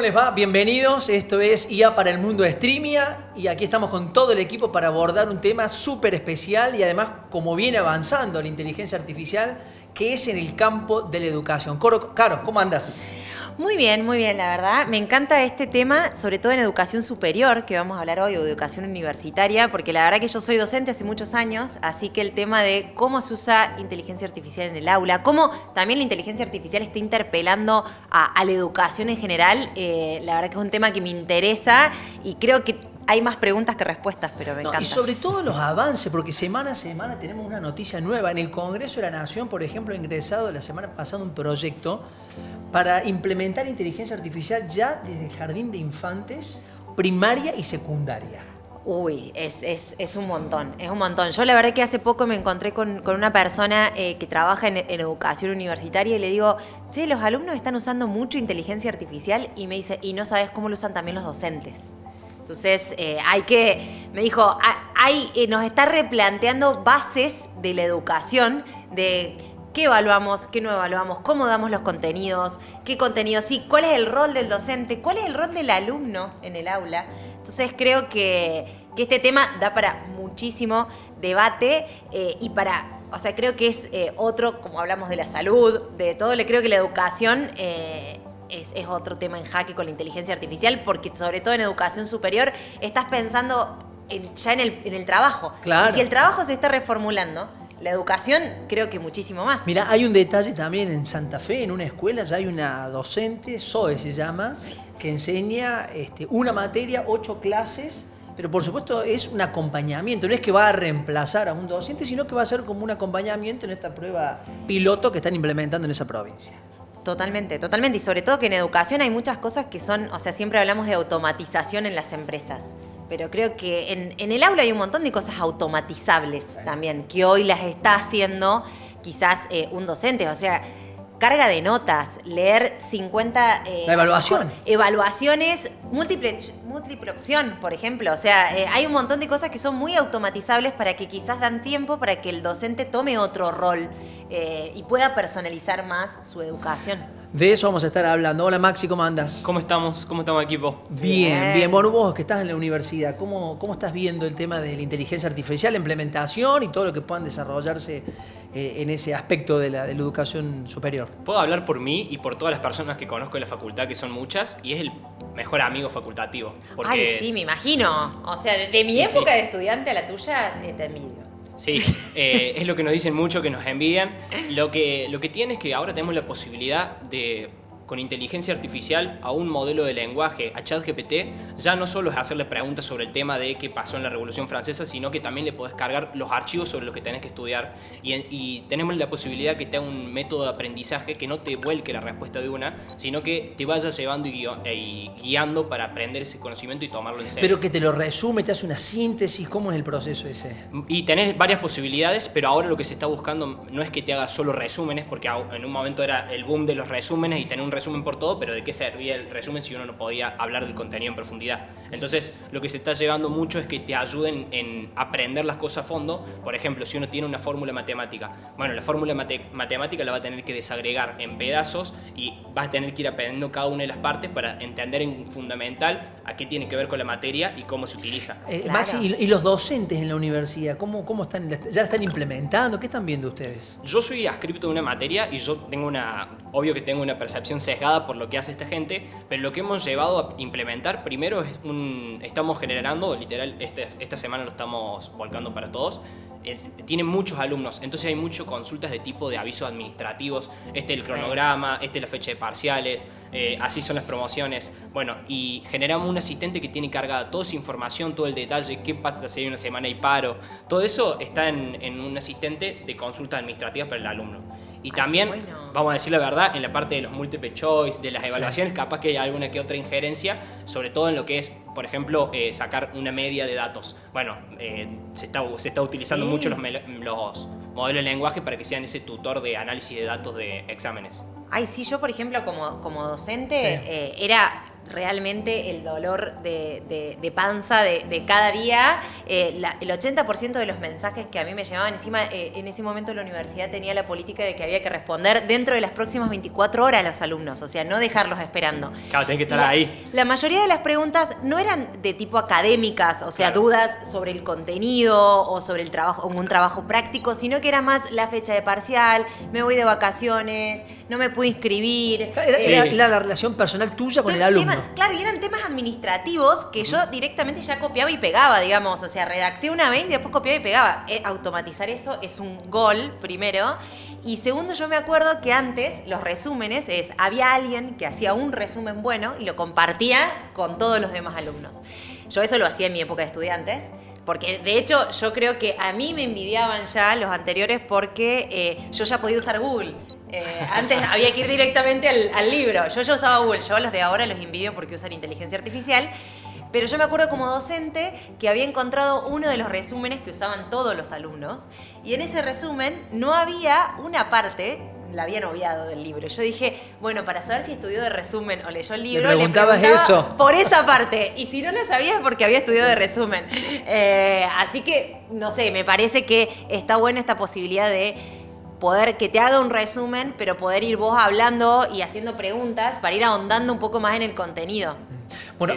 les va? Bienvenidos, esto es IA para el Mundo de Streamia y aquí estamos con todo el equipo para abordar un tema súper especial y además como viene avanzando la inteligencia artificial, que es en el campo de la educación. Caro, ¿cómo andas? Muy bien, la verdad. Me encanta este tema, sobre todo en educación superior, que vamos a hablar hoy, o educación universitaria, porque la verdad que yo soy docente hace muchos años, así que el tema de cómo se usa inteligencia artificial en el aula, cómo también la inteligencia artificial está interpelando a la educación en general, la verdad que es un tema que me interesa y creo que hay más preguntas que respuestas, pero me encanta. Y sobre todo los avances, porque semana a semana tenemos una noticia nueva. En el Congreso de la Nación, por ejemplo, ha ingresado la semana pasada un proyecto para implementar inteligencia artificial ya desde el jardín de infantes, primaria y secundaria. Uy, es un montón, es un montón. Yo la verdad que hace poco me encontré con una persona que trabaja en educación universitaria y le digo, che, los alumnos están usando mucho inteligencia artificial y me dice, y no sabes cómo lo usan también los docentes. Entonces, me dijo, nos está replanteando bases de la educación, de qué evaluamos, qué no evaluamos, cómo damos los contenidos, qué contenidos sí, cuál es el rol del docente, cuál es el rol del alumno en el aula. Entonces, creo que este tema da para muchísimo debate creo que es otro, como hablamos de la salud, de todo, creo que la educación es otro tema en jaque con la inteligencia artificial, porque sobre todo en educación superior estás pensando ya en el trabajo. Claro. Y si el trabajo se está reformulando, la educación creo que muchísimo más. Mira, hay un detalle también en Santa Fe, en una escuela ya hay una docente, Zoe se llama, sí, que enseña una materia, 8 clases, pero por supuesto es un acompañamiento, no es que va a reemplazar a un docente, sino que va a ser como un acompañamiento en esta prueba piloto que están implementando en esa provincia. Totalmente. Y sobre todo que en educación hay muchas cosas que son, siempre hablamos de automatización en las empresas, pero creo que en el aula hay un montón de cosas automatizables también, que hoy las está haciendo quizás un docente, carga de notas, leer 50... la evaluación. Evaluaciones, múltiple opción, por ejemplo. Hay un montón de cosas que son muy automatizables para que quizás dan tiempo para que el docente tome otro rol y pueda personalizar más su educación. De eso vamos a estar hablando. Hola Maxi, ¿cómo andas? ¿Cómo estamos? ¿Cómo estamos, equipo? Bien. Bueno, vos que estás en la universidad, ¿cómo estás viendo el tema de la inteligencia artificial, la implementación y todo lo que puedan desarrollarse en ese aspecto de la educación superior? Puedo hablar por mí y por todas las personas que conozco en la facultad, que son muchas, y es el mejor amigo facultativo. Porque... Ay, sí, me imagino. De mi época de estudiante a la tuya, te envidio. Sí, es lo que nos dicen mucho, que nos envidian. Lo que tiene es que ahora tenemos la posibilidad de, con inteligencia artificial, a un modelo de lenguaje, a ChatGPT, ya no solo es hacerle preguntas sobre el tema de qué pasó en la Revolución Francesa, sino que también le podés cargar los archivos sobre los que tenés que estudiar. Y tenemos la posibilidad que te haga un método de aprendizaje que no te vuelque la respuesta de una, sino que te vaya llevando y guiando para aprender ese conocimiento y tomarlo en serio. Pero que te lo resume, te hace una síntesis, ¿cómo es el proceso ese? Y tenés varias posibilidades, pero ahora lo que se está buscando no es que te haga solo resúmenes, porque en un momento era el boom de los resúmenes y tener un resumen por todo, pero ¿de qué servía el resumen si uno no podía hablar del contenido en profundidad? Entonces, lo que se está llevando mucho es que te ayuden en aprender las cosas a fondo. Por ejemplo, si uno tiene una fórmula matemática, bueno, la fórmula matemática la va a tener que desagregar en pedazos y vas a tener que ir aprendiendo cada una de las partes para entender en fundamental a qué tiene que ver con la materia y cómo se utiliza. Claro. Maxi, ¿y los docentes en la universidad? ¿Cómo están? ¿Ya la están implementando? ¿Qué están viendo ustedes? Yo soy adscripto de una materia y yo tengo obvio que tengo una percepción sesgada por lo que hace esta gente, pero lo que hemos llevado a implementar primero es estamos generando, literal, esta semana lo estamos volcando para todos, tiene muchos alumnos, entonces hay muchas consultas de tipo de avisos administrativos, el cronograma, la fecha de parciales, así son las promociones, bueno, y generamos un asistente que tiene cargada toda esa información, todo el detalle, qué pasa si hay una semana y paro, todo eso está en un asistente de consultas administrativas para el alumno. Y también, vamos a decir la verdad, en la parte de los múltiple choice, de las evaluaciones, capaz que hay alguna que otra injerencia, sobre todo en lo que es, por ejemplo, sacar una media de datos. Bueno, se está utilizando mucho los modelos de lenguaje para que sean ese tutor de análisis de datos de exámenes. Ay, sí, yo por ejemplo como docente era realmente el dolor de panza de cada día. El 80% de los mensajes que a mí me llegaban, encima en ese momento la universidad tenía la política de que había que responder dentro de las próximas 24 horas a los alumnos, o sea, no dejarlos esperando. Claro, tenés que estar ahí. La mayoría de las preguntas no eran de tipo académicas, o sea, dudas sobre el contenido o sobre el trabajo, un trabajo práctico, sino que era más la fecha de parcial, me voy de vacaciones, no me pude inscribir. Era la relación personal tuya con el alumno. Claro, y eran temas administrativos que yo directamente ya copiaba y pegaba, digamos. O sea, redacté una vez y después copiaba y pegaba. Automatizar eso es un gol, primero. Y segundo, yo me acuerdo que antes los resúmenes había alguien que hacía un resumen bueno y lo compartía con todos los demás alumnos. Yo eso lo hacía en mi época de estudiantes. Porque de hecho yo creo que a mí me envidiaban ya los anteriores porque yo ya podía usar Google. Antes había que ir directamente al libro. Yo ya usaba Google. Yo a los de ahora los envidio porque usan inteligencia artificial. Pero yo me acuerdo como docente que había encontrado uno de los resúmenes que usaban todos los alumnos. Y en ese resumen no había una parte, la habían obviado del libro. Yo dije, bueno, para saber si estudió de resumen o leyó el libro, le preguntaba eso por esa parte. Y si no la sabía es porque había estudiado de resumen. Así que, no sé, me parece que está buena esta posibilidad de poder que te haga un resumen, pero poder ir vos hablando y haciendo preguntas para ir ahondando un poco más en el contenido. Bueno,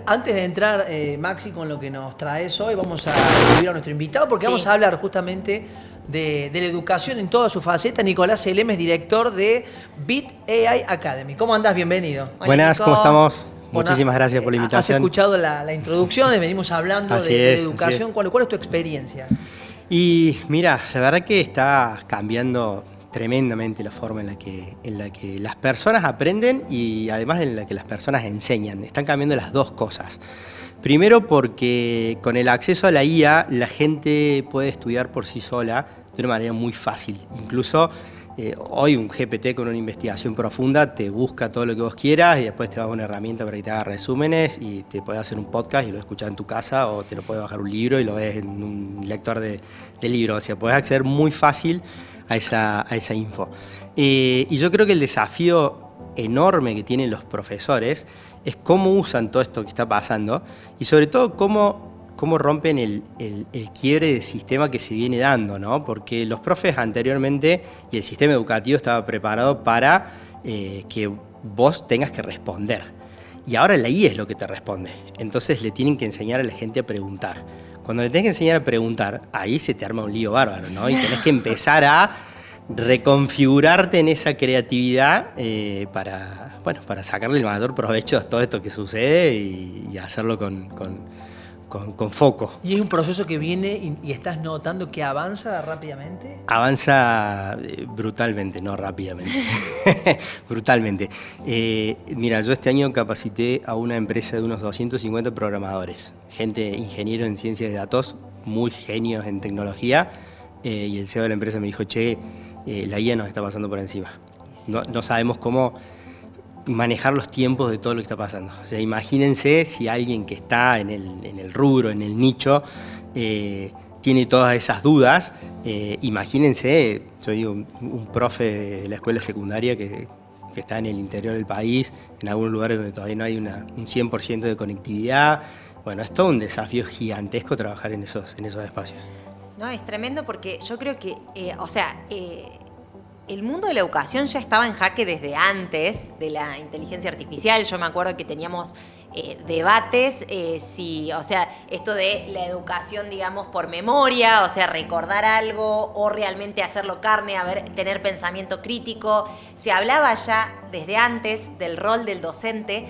antes de entrar, Maxi, con lo que nos traes hoy, vamos a recibir a nuestro invitado porque vamos a hablar justamente de la educación en toda su faceta. Nicolás Elem es director de Bit AI Academy. ¿Cómo andás? Bienvenido. Hola, buenas, Nico. ¿Cómo estamos? Bueno, muchísimas gracias por la invitación. Has escuchado la introducción, venimos hablando de educación. ¿Cuál es tu experiencia? Y mira, la verdad que está cambiando tremendamente la forma en la que las personas aprenden y además en la que las personas enseñan. Están cambiando las dos cosas. Primero porque con el acceso a la IA la gente puede estudiar por sí sola de una manera muy fácil. Incluso hoy un GPT con una investigación profunda te busca todo lo que vos quieras y después te da una herramienta para que te haga resúmenes y te puede hacer un podcast y lo escuchas en tu casa o te lo puede bajar un libro y lo ves en un lector de libros. O sea, podés acceder muy fácil a esa info. Y yo creo que el desafío enorme que tienen los profesores es cómo usan todo esto que está pasando y sobre todo cómo rompen el quiebre de sistema que se viene dando, ¿no? Porque los profes anteriormente y el sistema educativo estaba preparado para que vos tengas que responder. Y ahora la IA es lo que te responde. Entonces le tienen que enseñar a la gente a preguntar. Cuando le tenés que enseñar a preguntar, ahí se te arma un lío bárbaro, ¿no? Y tenés que empezar a reconfigurarte en esa creatividad para sacarle el mayor provecho a todo esto que sucede y hacerlo con foco. ¿Y es un proceso que viene y estás notando que avanza rápidamente? Avanza brutalmente, no rápidamente. Brutalmente. Mira, yo este año capacité a una empresa de unos 250 programadores, gente ingeniero en ciencias de datos, muy genios en tecnología, y el CEO de la empresa me dijo, che, la IA nos está pasando por encima. No sabemos cómo manejar los tiempos de todo lo que está pasando. O sea, imagínense si alguien que está en el rubro, en el nicho, tiene todas esas dudas. Imagínense, yo digo, un profe de la escuela secundaria que está en el interior del país, en algunos lugares donde todavía no hay un 100% de conectividad. Bueno, es todo un desafío gigantesco trabajar en esos espacios. No, es tremendo porque yo creo que, el mundo de la educación ya estaba en jaque desde antes de la inteligencia artificial. Yo me acuerdo que teníamos debates, esto de la educación, digamos, por memoria, o sea, recordar algo o realmente hacerlo carne, tener pensamiento crítico. Se hablaba ya desde antes del rol del docente,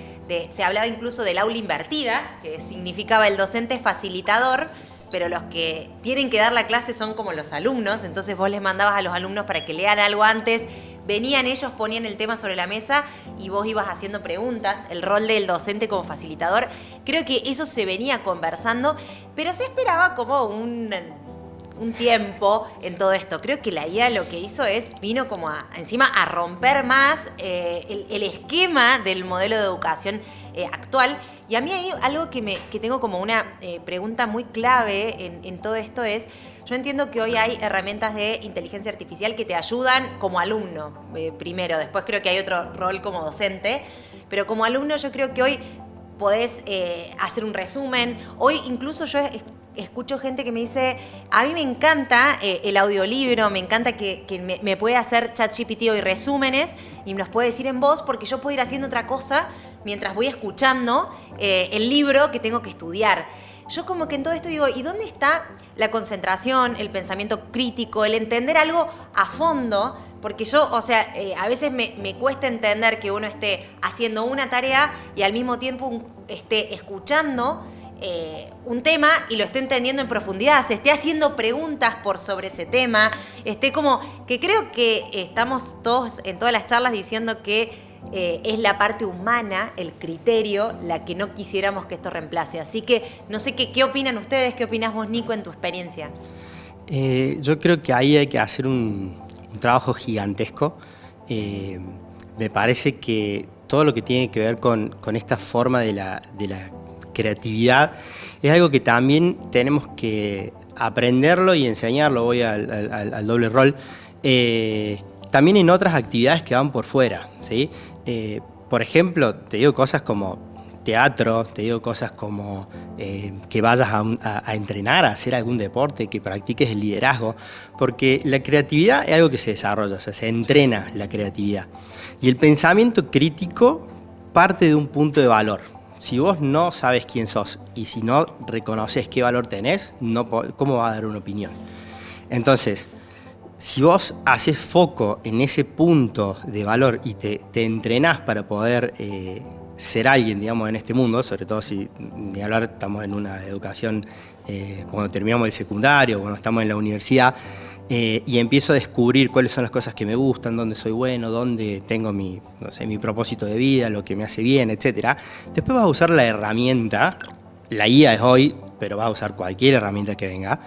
se hablaba incluso del aula invertida, que significaba el docente facilitador, pero los que tienen que dar la clase son como los alumnos, entonces vos les mandabas a los alumnos para que lean algo antes, venían ellos, ponían el tema sobre la mesa y vos ibas haciendo preguntas, el rol del docente como facilitador. Creo que eso se venía conversando, pero se esperaba como un tiempo en todo esto. Creo que la IA lo que hizo vino como encima a romper más el esquema del modelo de educación actual. Y a mí hay algo que tengo como una pregunta muy clave en todo esto yo entiendo que hoy hay herramientas de inteligencia artificial que te ayudan como alumno, primero. Después creo que hay otro rol como docente. pero como alumno yo creo que hoy podés hacer un resumen. Hoy incluso yo escucho gente que me dice, a mí me encanta el audiolibro, me encanta que me puede hacer ChatGPT hoy resúmenes y me los puede decir en voz porque yo puedo ir haciendo otra cosa mientras voy escuchando el libro que tengo que estudiar. Yo como que en todo esto digo, ¿y dónde está la concentración, el pensamiento crítico, el entender algo a fondo? Porque yo, o sea, a veces me cuesta entender que uno esté haciendo una tarea y al mismo tiempo esté escuchando un tema y lo esté entendiendo en profundidad, se esté haciendo preguntas sobre ese tema, esté como que creo que estamos todos en todas las charlas diciendo que es la parte humana, el criterio, la que no quisiéramos que esto reemplace. Así que no sé qué opinan ustedes, qué opinas vos, Nico, en tu experiencia. Yo creo que ahí hay que hacer un trabajo gigantesco. Me parece que todo lo que tiene que ver con esta forma de la creatividad es algo que también tenemos que aprenderlo y enseñarlo. Voy al doble rol. También en otras actividades que van por fuera, ¿sí? Por ejemplo, te digo cosas como teatro, te digo cosas como que vayas a entrenar, a hacer algún deporte, que practiques el liderazgo, porque la creatividad es algo que se desarrolla, o sea, se entrena la creatividad. Y el pensamiento crítico parte de un punto de valor. Si vos no sabes quién sos y si no reconoces qué valor tenés, ¿cómo vas a dar una opinión? Entonces, si vos haces foco en ese punto de valor y te entrenás para poder ser alguien, digamos, en este mundo, sobre todo si, ni hablar, estamos en una educación, cuando terminamos el secundario, cuando estamos en la universidad, y empiezo a descubrir cuáles son las cosas que me gustan, dónde soy bueno, dónde tengo mi propósito de vida, lo que me hace bien, etc. Después vas a usar la herramienta, la IA es hoy, pero vas a usar cualquier herramienta que venga,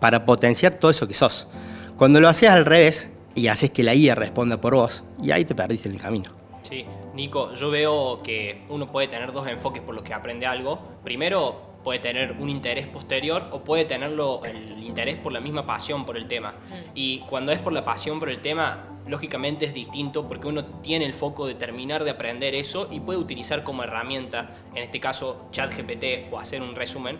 para potenciar todo eso que sos. Cuando lo haces al revés y haces que la IA responda por vos, y ahí te perdiste en el camino. Sí, Nico, yo veo que uno puede tener dos enfoques por los que aprende algo. Primero, puede tener un interés posterior o puede tenerlo el interés por la misma pasión por el tema. Y cuando es por la pasión por el tema, lógicamente es distinto porque uno tiene el foco de terminar de aprender eso y puede utilizar como herramienta, en este caso ChatGPT o hacer un resumen.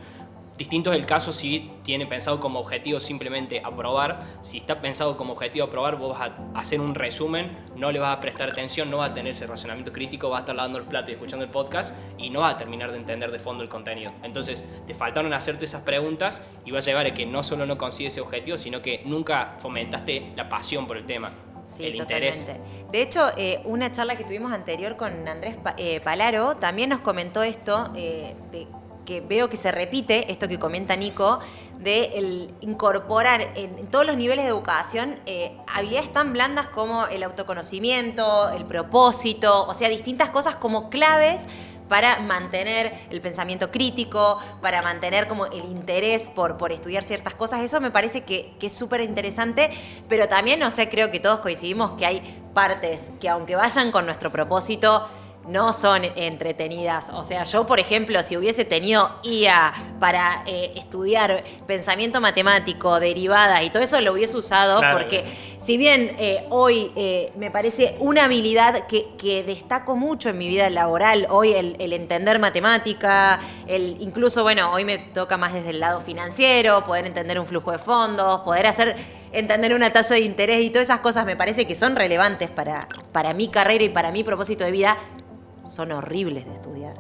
Distinto es el caso si tiene pensado como objetivo simplemente aprobar. Si está pensado como objetivo aprobar, vos vas a hacer un resumen, no le vas a prestar atención, no vas a tener ese razonamiento crítico, vas a estar lavando el plato y escuchando el podcast y no vas a terminar de entender de fondo el contenido. Entonces, te faltaron hacerte esas preguntas y vas a llevar a que no solo no consigues ese objetivo, sino que nunca fomentaste la pasión por el tema. Sí, el totalmente. interés. De hecho, una charla que tuvimos anterior con Andrés Palaro también nos comentó esto, que veo que se repite, esto que comenta Nico, de el incorporar en todos los niveles de educación habilidades tan blandas como el autoconocimiento, el propósito, o sea, distintas cosas como claves para mantener el pensamiento crítico, para mantener como el interés por estudiar ciertas cosas. Eso me parece que es súper interesante, pero también, o sea, creo que todos coincidimos que hay partes que aunque vayan con nuestro propósito, no son entretenidas. O sea, yo, por ejemplo, si hubiese tenido IA para estudiar pensamiento matemático, derivadas y todo eso, lo hubiese usado, claro, porque si bien hoy me parece una habilidad que destaco mucho en mi vida laboral, hoy el entender matemática, incluso, bueno, hoy me toca más desde el lado financiero, poder entender un flujo de fondos, poder entender una tasa de interés y todas esas cosas me parece que son relevantes para mi carrera y para mi propósito de vida. Son horribles de estudiar.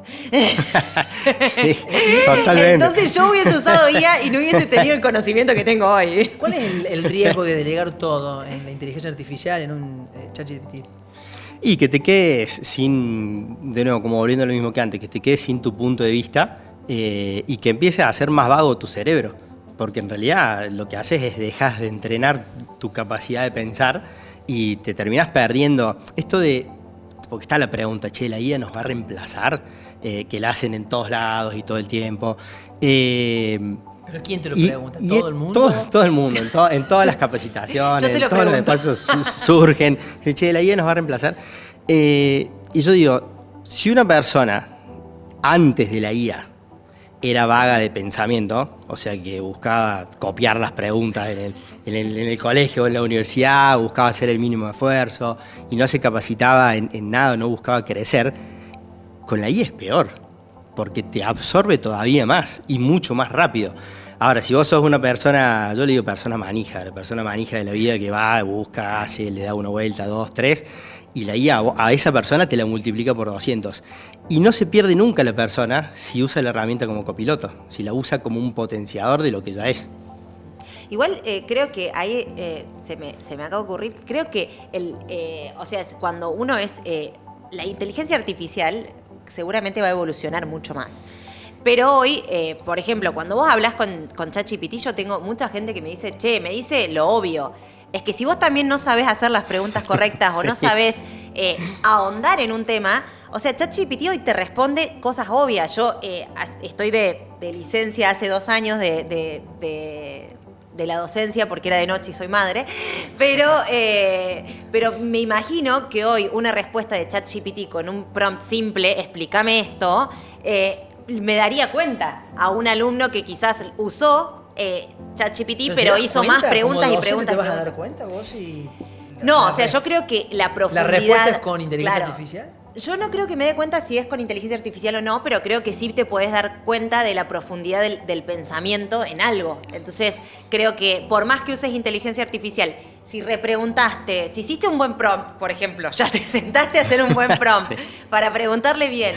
Sí, totalmente. Entonces yo hubiese usado IA y no hubiese tenido el conocimiento que tengo hoy. ¿Cuál es el riesgo de delegar todo en la inteligencia artificial, en un ChatGPT? Y que te quedes sin, de nuevo, como volviendo a lo mismo que antes, que te quedes sin tu punto de vista y que empieces a hacer más vago tu cerebro. Porque en realidad lo que haces es dejas de entrenar tu capacidad de pensar y te terminás perdiendo esto de... Porque está la pregunta, che, ¿la IA nos va a reemplazar? Que la hacen en todos lados y todo el tiempo. ¿Pero quién te lo pregunta? ¿Todo el mundo? Todo el mundo, en todas las capacitaciones, yo te lo en todos los espacios surgen. Che, ¿la IA nos va a reemplazar? Y yo digo, si una persona antes de la IA era vaga de pensamiento, o sea que buscaba copiar las preguntas en el colegio o en la universidad buscaba hacer el mínimo esfuerzo y no se capacitaba en nada, no buscaba crecer, con la IA es peor, porque te absorbe todavía más y mucho más rápido. Ahora, si vos sos una persona, yo le digo persona manija, la persona manija de la vida que va, busca, hace, le da una vuelta, 2, 3, y la IA a esa persona te la multiplica por 200. Y no se pierde nunca la persona si usa la herramienta como copiloto, si la usa como un potenciador de lo que ya es. Igual creo que ahí se me acaba de ocurrir, creo que cuando uno es, la inteligencia artificial seguramente va a evolucionar mucho más. Pero hoy, por ejemplo, cuando vos hablas con ChatGPT, yo tengo mucha gente que me dice lo obvio. Es que si vos también no sabés hacer las preguntas correctas o no sabés ahondar en un tema, o sea, ChatGPT hoy te responde cosas obvias. Yo estoy de licencia hace 2 años de la docencia porque era de noche y soy madre, pero me imagino que hoy una respuesta de ChatGPT con un prompt simple, explícame esto, me daría cuenta a un alumno que quizás usó ChatGPT, pero hizo más preguntas y preguntas. ¿Te vas a dar cuenta vos? No, o sea, yo creo que la profundidad... ¿La respuesta es con inteligencia artificial? Yo no creo que me dé cuenta si es con inteligencia artificial o no, pero creo que sí te podés dar cuenta de la profundidad del pensamiento en algo. Entonces, creo que por más que uses inteligencia artificial, si repreguntaste, si hiciste un buen prompt, por ejemplo, ya te sentaste a hacer un buen prompt para preguntarle bien,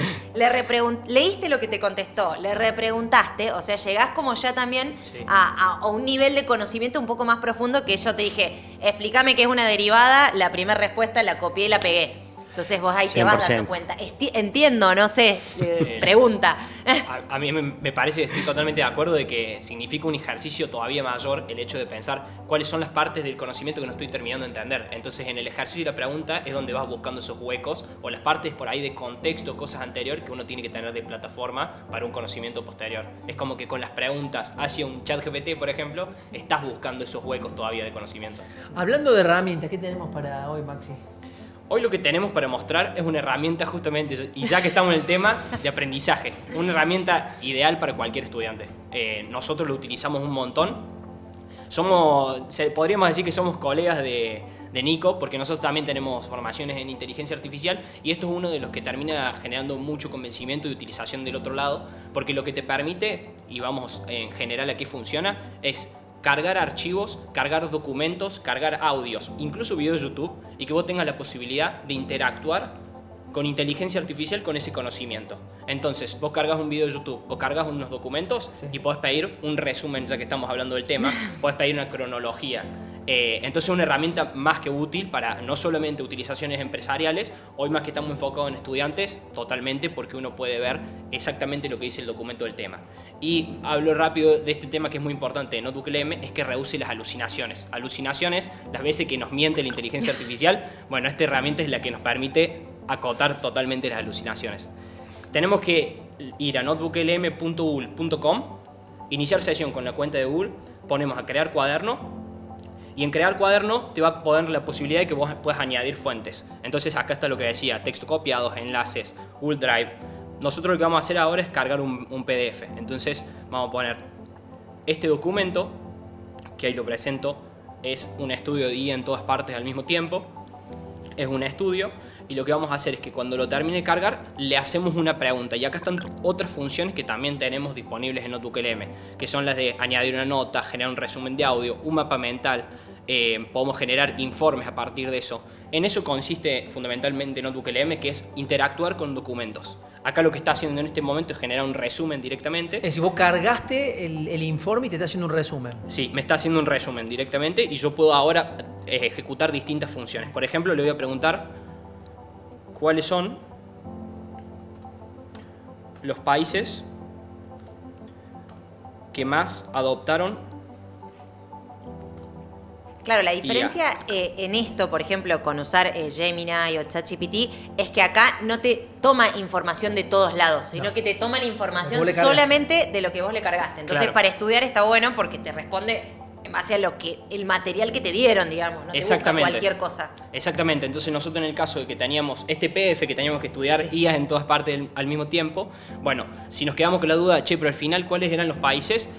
leíste lo que te contestó, le repreguntaste, o sea, llegás como ya también a un nivel de conocimiento un poco más profundo que yo te dije, explícame qué es una derivada, la primera respuesta la copié y la pegué. Entonces vos ahí 100%. Te vas dando cuenta. Entiendo, no sé, pregunta. A mí me parece, estoy totalmente de acuerdo de que significa un ejercicio todavía mayor el hecho de pensar cuáles son las partes del conocimiento que no estoy terminando de entender. Entonces en el ejercicio de la pregunta es donde vas buscando esos huecos o las partes por ahí de contexto, cosas anteriores que uno tiene que tener de plataforma para un conocimiento posterior. Es como que con las preguntas hacia un chat GPT, por ejemplo, estás buscando esos huecos todavía de conocimiento. Hablando de herramientas, ¿qué tenemos para hoy, Maxi? Hoy lo que tenemos para mostrar es una herramienta justamente, y ya que estamos en el tema, de aprendizaje. Una herramienta ideal para cualquier estudiante. Nosotros lo utilizamos un montón. Podríamos decir que somos colegas de Nico, porque nosotros también tenemos formaciones en inteligencia artificial y esto es uno de los que termina generando mucho convencimiento y utilización del otro lado, porque lo que te permite, y vamos en general a qué funciona, es cargar archivos, cargar documentos, cargar audios, incluso videos de YouTube, y que vos tengas la posibilidad de interactuar con inteligencia artificial con ese conocimiento. Entonces, vos cargas un video de YouTube o cargas unos documentos y podés pedir un resumen, ya que estamos hablando del tema, podés pedir una cronología. Entonces es una herramienta más que útil para no solamente utilizaciones empresariales, hoy más que estamos enfocados en estudiantes, totalmente, porque uno puede ver exactamente lo que dice el documento del tema. Y hablo rápido de este tema que es muy importante de NotebookLM, es que reduce las alucinaciones. Alucinaciones, las veces que nos miente la inteligencia artificial, bueno, esta herramienta es la que nos permite acotar totalmente las alucinaciones. Tenemos que ir a notebooklm.ul.com, iniciar sesión con la cuenta de Google, ponemos a crear cuaderno, y en crear cuaderno te va a poner la posibilidad de que vos puedas añadir fuentes. Entonces acá está lo que decía, texto copiados, enlaces, Google Drive. Nosotros lo que vamos a hacer ahora es cargar un PDF. Entonces vamos a poner este documento, que ahí lo presento, es un estudio de IA en todas partes al mismo tiempo. Es un estudio y lo que vamos a hacer es que cuando lo termine de cargar le hacemos una pregunta, y acá están otras funciones que también tenemos disponibles en NotebookLM, que son las de añadir una nota, generar un resumen de audio, un mapa mental, podemos generar informes a partir de eso. En eso consiste fundamentalmente NotebookLM, que es interactuar con documentos. Acá lo que está haciendo en este momento es generar un resumen directamente. Es decir, vos cargaste el informe y te está haciendo un resumen. Sí, me está haciendo un resumen directamente y yo puedo ahora ejecutar distintas funciones. Por ejemplo, le voy a preguntar cuáles son los países que más adoptaron. Claro, la diferencia en esto, por ejemplo, con usar Gemini o ChatGPT, es que acá no te toma información de todos lados, sino que te toma la información solamente de lo que vos le cargaste. Entonces, claro, para estudiar está bueno porque te responde en base a el material que te dieron, digamos, no te busca cualquier cosa. Exactamente, entonces nosotros en el caso de que teníamos este PDF, que teníamos que estudiar IAs en todas partes al mismo tiempo, bueno, si nos quedamos con la duda, che, pero al final, ¿cuáles eran los países?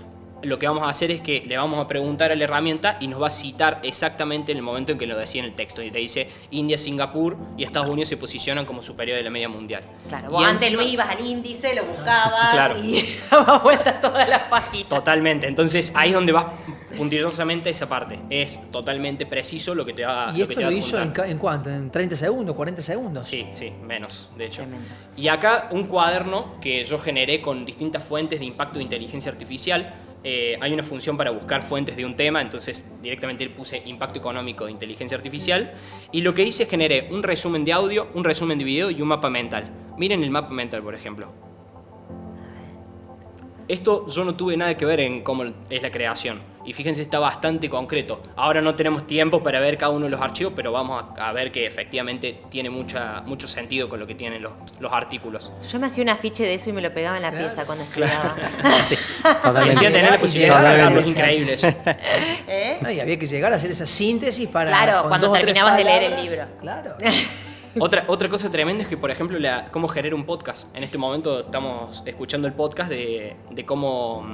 lo que vamos a hacer es que le vamos a preguntar a la herramienta y nos va a citar exactamente en el momento en que lo decía en el texto. Y te dice India, Singapur y Estados Unidos se posicionan como superior de la media mundial. Claro, vos antes lo ibas al índice, lo buscabas Claro. y dabas vueltas todas las páginas. Totalmente. Entonces ahí es donde vas puntillosamente esa parte. Es totalmente preciso lo que te va, ¿Y lo que esto te va lo a hizo apuntar. en cuánto? ¿En 30 segundos, 40 segundos? Sí, menos, de hecho. Tremendo. Y acá un cuaderno que yo generé con distintas fuentes de impacto de inteligencia artificial. Hay una función para buscar fuentes de un tema, entonces directamente puse impacto económico de inteligencia artificial. Y lo que hice es generé un resumen de audio, un resumen de video y un mapa mental. Miren el mapa mental, por ejemplo. Esto yo no tuve nada que ver en cómo es la creación. Y fíjense, está bastante concreto. Ahora no tenemos tiempo para ver cada uno de los archivos, pero vamos a ver que efectivamente tiene mucho sentido con lo que tienen los artículos. Yo me hacía un afiche de eso y me lo pegaba en la pieza cuando estudiaba. Sí, Decía totalmente. tener la posibilidad de Totalmente. datos increíbles. ¿Eh? No, y había que llegar a hacer esa síntesis para... Claro, con cuando 2 o 3 terminabas de leer el palabras. libro. Claro. Otra cosa tremenda es que, por ejemplo, cómo generar un podcast. En este momento estamos escuchando el podcast de cómo,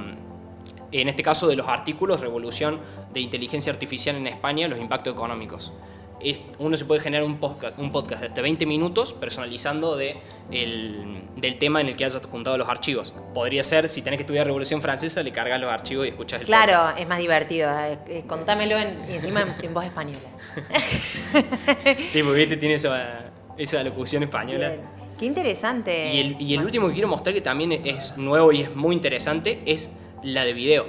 en este caso, de los artículos Revolución de Inteligencia Artificial en España, los impactos económicos. Uno se puede generar un podcast de hasta 20 minutos personalizando del tema en el que hayas juntado los archivos. Podría ser, si tenés que estudiar Revolución Francesa, le cargas los archivos y escuchas el podcast. Claro, es más divertido. Contámelo y encima en voz española. Sí, porque viste, tiene esa locución española. Bien. Qué interesante. Y el último que quiero mostrar, que también es nuevo y es muy interesante, es la de video.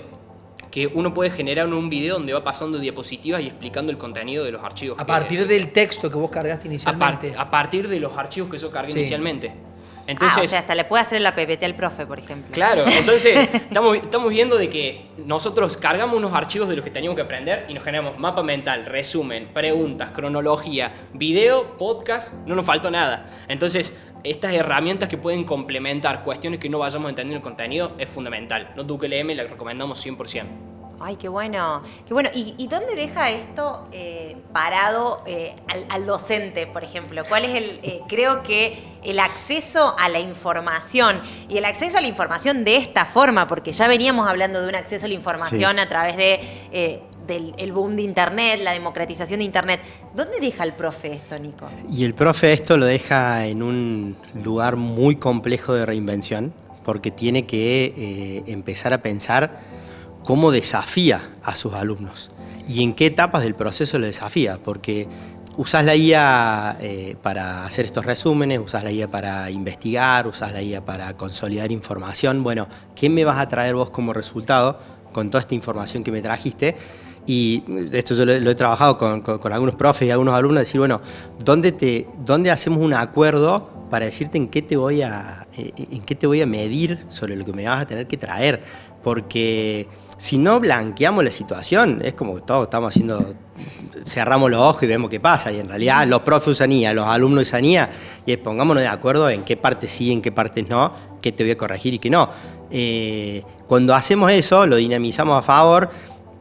Que uno puede generar un video donde va pasando diapositivas y explicando el contenido de los archivos. A partir del texto que vos cargaste inicialmente. A partir de los archivos que yo cargué Sí. inicialmente. Entonces, o sea, hasta le puede hacer la PPT al profe, por ejemplo. claro, entonces estamos viendo de que nosotros cargamos unos archivos de los que teníamos que aprender y nos generamos mapa mental, resumen, preguntas, cronología, video, podcast, no nos faltó nada. Entonces, estas herramientas que pueden complementar cuestiones que no vayamos entendiendo en el contenido es fundamental. NotebookLM la recomendamos 100%. Ay, qué bueno. Qué bueno. ¿Y dónde deja esto parado al docente, por ejemplo? ¿Cuál es creo que el acceso a la información? Y el acceso a la información de esta forma, porque ya veníamos hablando de un acceso a la información Sí. a través del boom de Internet, la democratización de Internet. ¿Dónde deja el profe esto, Nico? Y el profe esto lo deja en un lugar muy complejo de reinvención, porque tiene que empezar a pensar cómo desafía a sus alumnos y en qué etapas del proceso lo desafía, porque usás la IA para hacer estos resúmenes, usás la IA para investigar, usás la IA para consolidar información. Bueno, ¿qué me vas a traer vos como resultado con toda esta información que me trajiste? Y esto yo lo he trabajado con algunos profes y algunos alumnos, decir, bueno, ¿dónde hacemos un acuerdo para decirte en qué te voy a medir sobre lo que me vas a tener que traer? Porque si no blanqueamos la situación, es como que todos estamos haciendo, cerramos los ojos y vemos qué pasa, y en realidad los profes usan IA, los alumnos usan IA, y es, pongámonos de acuerdo en qué partes sí, en qué partes no, qué te voy a corregir y qué no. Cuando hacemos eso, lo dinamizamos a favor,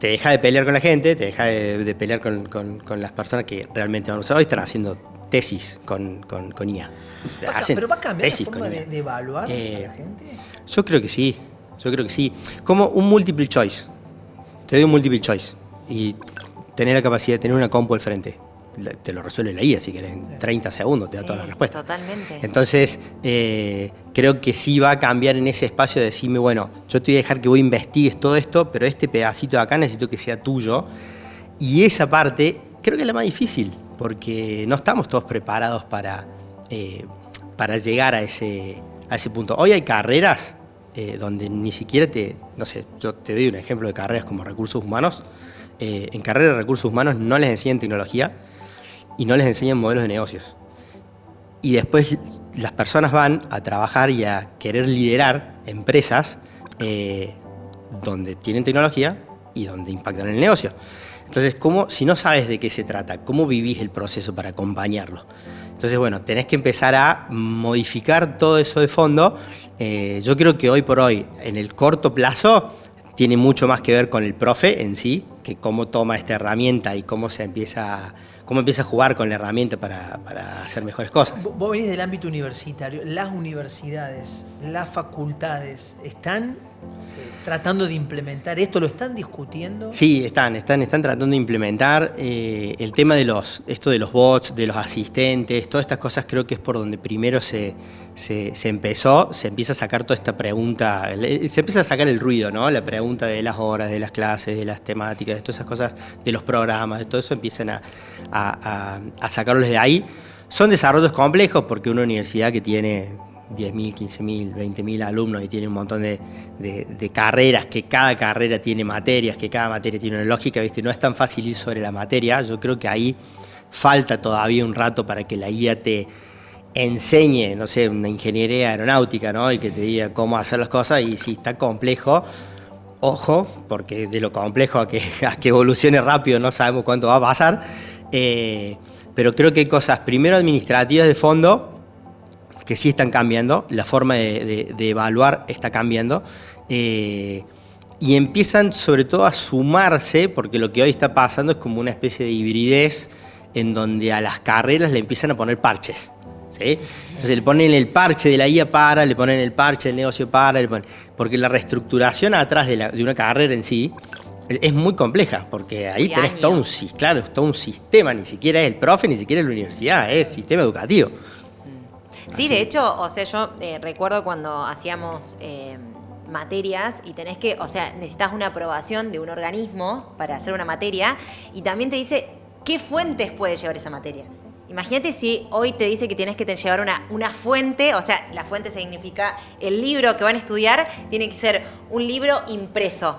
te deja de pelear con la gente, te deja de pelear con las personas que realmente van a usar. Hoy están haciendo tesis con IA. Pero va a cambiar la tesis forma con IA. de evaluar a la gente. Yo creo que sí. Como un multiple choice. Te doy un multiple choice y tenés la capacidad de tener una compu al frente. Te lo resuelve la IA, si querés, en 30 segundos te da Sí, todas las respuestas. totalmente. Entonces, creo que sí va a cambiar en ese espacio de decirme, bueno, yo te voy a dejar que vos investigues todo esto, pero este pedacito de acá necesito que sea tuyo. Y esa parte creo que es la más difícil, porque no estamos todos preparados para llegar a ese punto. Hoy hay carreras donde ni siquiera no sé, yo te doy un ejemplo de carreras como recursos humanos. En carreras de recursos humanos no les enseñan tecnología y no les enseñan modelos de negocios. Y después las personas van a trabajar y a querer liderar empresas donde tienen tecnología y donde impactan en el negocio. Entonces, si no sabes de qué se trata, ¿cómo vivís el proceso para acompañarlo? Entonces, bueno, tenés que empezar a modificar todo eso de fondo. Yo creo que hoy por hoy, en el corto plazo, tiene mucho más que ver con el profe en sí, que cómo toma esta herramienta y cómo empieza a jugar con la herramienta para hacer mejores cosas. Vos venís del ámbito universitario. ¿Las universidades, las facultades están tratando de implementar esto? ¿Lo están discutiendo? Sí, están tratando de implementar el tema de los bots, de los asistentes, todas estas cosas. Creo que es por donde primero se empieza a sacar toda esta pregunta, se empieza a sacar el ruido, ¿no? La pregunta de las horas, de las clases, de las temáticas, de todas esas cosas, de los programas, de todo eso empiezan a sacarlos de ahí. Son desarrollos complejos porque una universidad que tiene 10.000, 15.000, 20.000 alumnos y tiene un montón de carreras, que cada carrera tiene materias, que cada materia tiene una lógica, ¿viste? No es tan fácil ir sobre la materia. Yo creo que ahí falta todavía un rato para que la IA te enseñe, no sé, una ingeniería aeronáutica, ¿no? Y que te diga cómo hacer las cosas. Y si está complejo, ojo, porque de lo complejo a que evolucione rápido no sabemos cuánto va a pasar. Pero creo que hay cosas, primero administrativas de fondo, que sí están cambiando, la forma de evaluar está cambiando, y empiezan sobre todo a sumarse, porque lo que hoy está pasando es como una especie de hibridez en donde a las carreras le empiezan a poner parches, ¿sí? Entonces le ponen el parche de la IA para, le ponen el parche del negocio para, porque la reestructuración atrás de una carrera en sí es muy compleja, porque ahí tenés todo un sistema, ni siquiera es el profe, ni siquiera es la universidad, es sistema educativo. Sí, de hecho, o sea, yo recuerdo cuando hacíamos materias y tenés que, o sea, necesitas una aprobación de un organismo para hacer una materia y también te dice qué fuentes puede llevar esa materia. Imagínate si hoy te dice que tienes que llevar una fuente, o sea, la fuente significa el libro que van a estudiar, tiene que ser un libro impreso.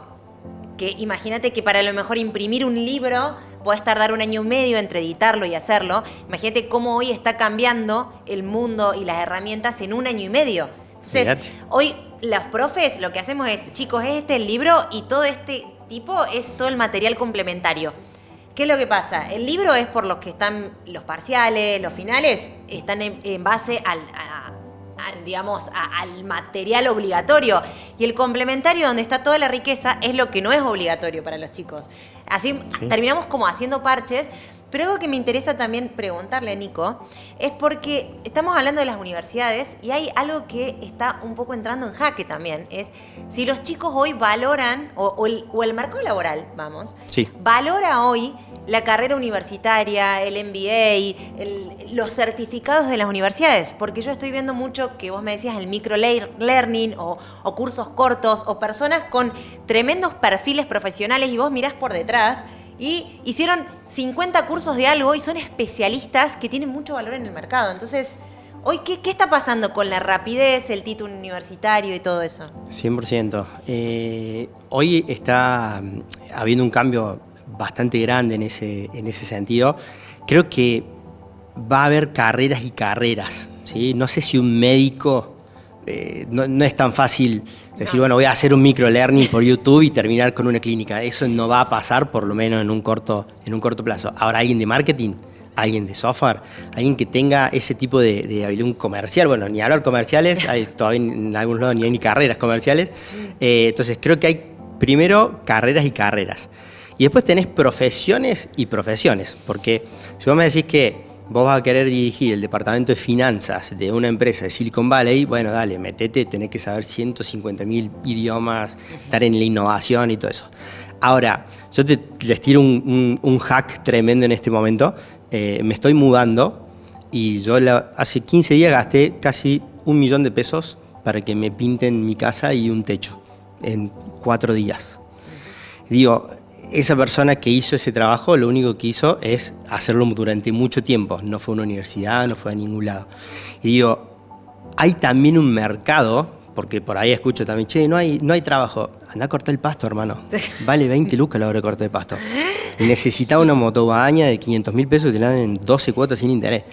Que imagínate que para a lo mejor imprimir un libro podés tardar 1 año y medio entre editarlo y hacerlo. Imagínate cómo hoy está cambiando el mundo y las herramientas en 1 año y medio. Entonces, hoy los profes lo que hacemos es, chicos, es el libro y todo este tipo es todo el material complementario. ¿Qué es lo que pasa? El libro es por los que están los parciales, los finales, están en base al material obligatorio. Y el complementario, donde está toda la riqueza, es lo que no es obligatorio para los chicos. Así terminamos como haciendo parches. Pero algo que me interesa también preguntarle a Nico es porque estamos hablando de las universidades y hay algo que está un poco entrando en jaque también. Es si los chicos hoy valoran, o el marco laboral, valora hoy la carrera universitaria, el MBA, los certificados de las universidades. Porque yo estoy viendo mucho que vos me decías el micro-learning o cursos cortos o personas con tremendos perfiles profesionales y vos mirás por detrás y hicieron 50 cursos de algo y son especialistas que tienen mucho valor en el mercado. Entonces, hoy, ¿qué está pasando con la rapidez, el título universitario y todo eso? 100%. Hoy está habiendo un cambio bastante grande en ese sentido. Creo que va a haber carreras y carreras, ¿sí? No sé si un médico, no es tan fácil decir, bueno, voy a hacer un microlearning por YouTube y terminar con una clínica. Eso no va a pasar, por lo menos en un corto plazo. Ahora, alguien de marketing, alguien de software, alguien que tenga ese tipo de habilidad comercial, bueno, ni hablar comerciales, todavía en algunos lados ni hay ni carreras comerciales. Entonces, creo que hay primero carreras y carreras. Y después tenés profesiones y profesiones, porque si vos me decís que vos vas a querer dirigir el departamento de finanzas de una empresa de Silicon Valley, bueno, dale, metete, tenés que saber 150.000 idiomas, estar en la innovación y todo eso. Ahora, yo les tiro un hack tremendo en este momento. Me estoy mudando y yo hace 15 días gasté casi $1.000.000 para que me pinten mi casa y un techo en 4 días. Digo, esa persona que hizo ese trabajo, lo único que hizo es hacerlo durante mucho tiempo. No fue a una universidad, no fue a ningún lado. Y digo, hay también un mercado, porque por ahí escucho también, che, no hay trabajo. Anda a cortar el pasto, hermano. Vale 20 lucas la hora de cortar el pasto. Necesitaba una motobaña de $500.000 y te la dan en 12 cuotas sin interés.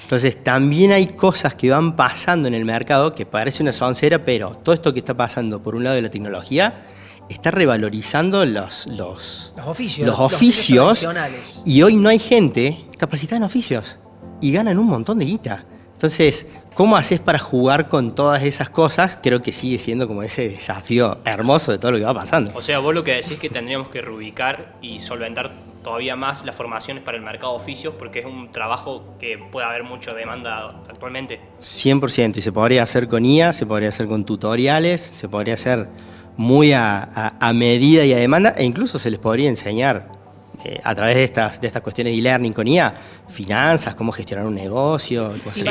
Entonces, también hay cosas que van pasando en el mercado que parece una soncera, pero todo esto que está pasando por un lado de la tecnología está revalorizando los oficios tradicionales. Y hoy no hay gente capacitada en oficios y ganan un montón de guita. Entonces, ¿cómo haces para jugar con todas esas cosas? Creo que sigue siendo como ese desafío hermoso de todo lo que va pasando. O sea, vos lo que decís es que tendríamos que reubicar y solventar todavía más las formaciones para el mercado de oficios, porque es un trabajo que puede haber mucha demanda actualmente. 100%, y se podría hacer con IA, se podría hacer con tutoriales, se podría hacer muy a medida y a demanda, e incluso se les podría enseñar a través de estas cuestiones de e-learning con IA, finanzas, cómo gestionar un negocio. Sí,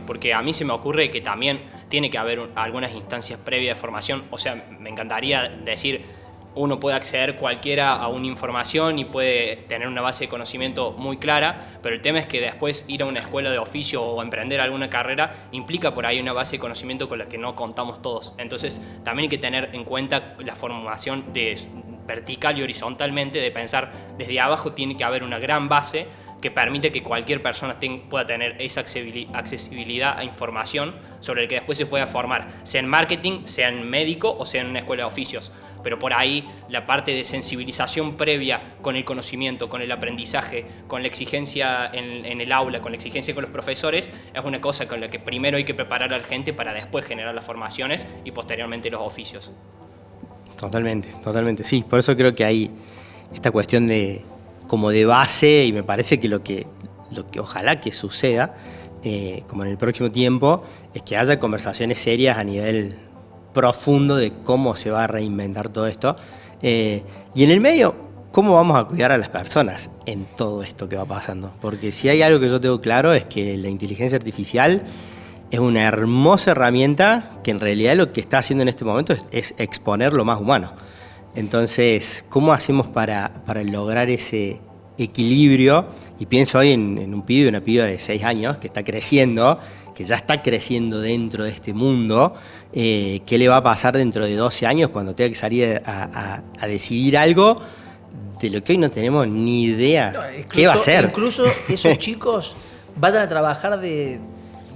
porque a mí se me ocurre que también tiene que haber algunas instancias previas de formación. O sea, me encantaría decir, uno puede acceder cualquiera a una información y puede tener una base de conocimiento muy clara, pero el tema es que después ir a una escuela de oficio o emprender alguna carrera implica por ahí una base de conocimiento con la que no contamos todos. Entonces también hay que tener en cuenta la formación de vertical y horizontalmente, de pensar desde abajo tiene que haber una gran base que permite que cualquier persona pueda tener esa accesibilidad a información sobre el que después se pueda formar, sea en marketing, sea en médico o sea en una escuela de oficios. Pero por ahí la parte de sensibilización previa con el conocimiento, con el aprendizaje, con la exigencia en el aula, con la exigencia con los profesores, es una cosa con la que primero hay que preparar a la gente para después generar las formaciones y posteriormente los oficios. Totalmente, sí. Por eso creo que hay esta cuestión como de base, y me parece que lo que ojalá que suceda, como en el próximo tiempo, es que haya conversaciones serias a nivel profundo de cómo se va a reinventar todo esto. Y en el medio, cómo vamos a cuidar a las personas en todo esto que va pasando. Porque si hay algo que yo tengo claro es que la inteligencia artificial es una hermosa herramienta que en realidad lo que está haciendo en este momento es exponer lo más humano. Entonces, ¿cómo hacemos para lograr ese equilibrio? Y pienso hoy en un pibe, una piba de 6 años que está creciendo, que ya está creciendo dentro de este mundo. ¿Qué le va a pasar dentro de 12 años cuando tenga que salir a decidir algo de lo que hoy no tenemos ni idea? ¿Qué va a hacer? Incluso esos chicos vayan a trabajar de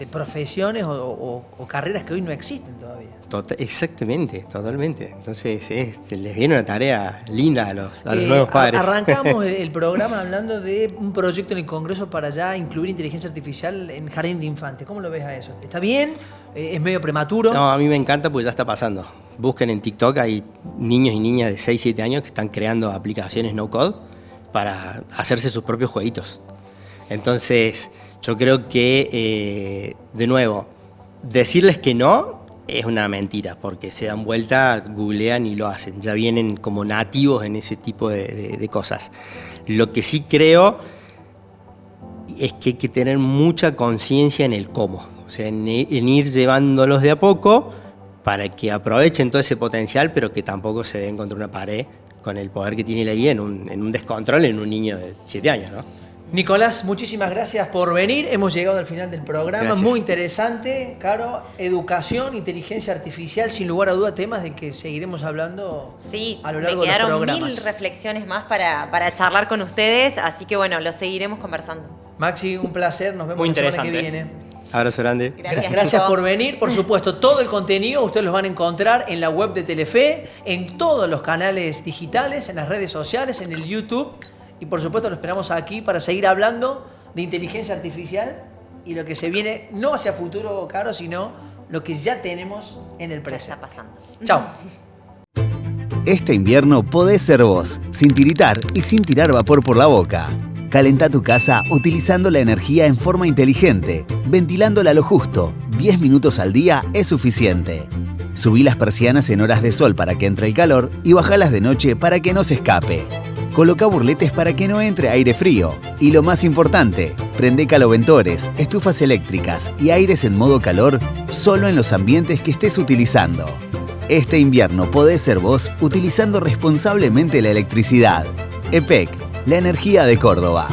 profesiones o carreras que hoy no existen todavía. Exactamente, totalmente. Entonces les viene una tarea linda a los nuevos padres. Arrancamos el programa hablando de un proyecto en el Congreso para ya incluir inteligencia artificial en jardín de infantes. ¿Cómo lo ves a eso? ¿Está bien? ¿Es medio prematuro? No, a mí me encanta porque ya está pasando. Busquen en TikTok, hay niños y niñas de 6, 7 años que están creando aplicaciones no code para hacerse sus propios jueguitos. Entonces, yo creo que, de nuevo, decirles que no es una mentira, porque se dan vuelta, googlean y lo hacen. Ya vienen como nativos en ese tipo de cosas. Lo que sí creo es que hay que tener mucha conciencia en el cómo. O sea, en ir llevándolos de a poco para que aprovechen todo ese potencial, pero que tampoco se den contra una pared con el poder que tiene la IA en un descontrol en un niño de 7 años, ¿no? Nicolás, muchísimas gracias por venir. Hemos llegado al final del programa. Gracias. Muy interesante, Caro. Educación, inteligencia artificial, sin lugar a duda, temas de que seguiremos hablando a lo largo de los programas. Me quedaron 1000 reflexiones más para charlar con ustedes, así que bueno, lo seguiremos conversando. Maxi, un placer. Nos vemos la semana que viene. Abrazo grande. Gracias por venir. Por supuesto, todo el contenido ustedes los van a encontrar en la web de Telefe, en todos los canales digitales, en las redes sociales, en el YouTube. Y por supuesto lo esperamos aquí para seguir hablando de inteligencia artificial y lo que se viene, no hacia futuro, Caro, sino lo que ya tenemos en el presente. Está pasando. Chao. Este invierno podés ser vos, sin tiritar y sin tirar vapor por la boca. Calentá tu casa utilizando la energía en forma inteligente, ventilándola lo justo. 10 minutos al día es suficiente. Subí las persianas en horas de sol para que entre el calor y bajalas de noche para que no se escape. Coloca burletes para que no entre aire frío. Y lo más importante, prende caloventores, estufas eléctricas y aires en modo calor solo en los ambientes que estés utilizando. Este invierno podés ser vos utilizando responsablemente la electricidad. EPEC, la energía de Córdoba.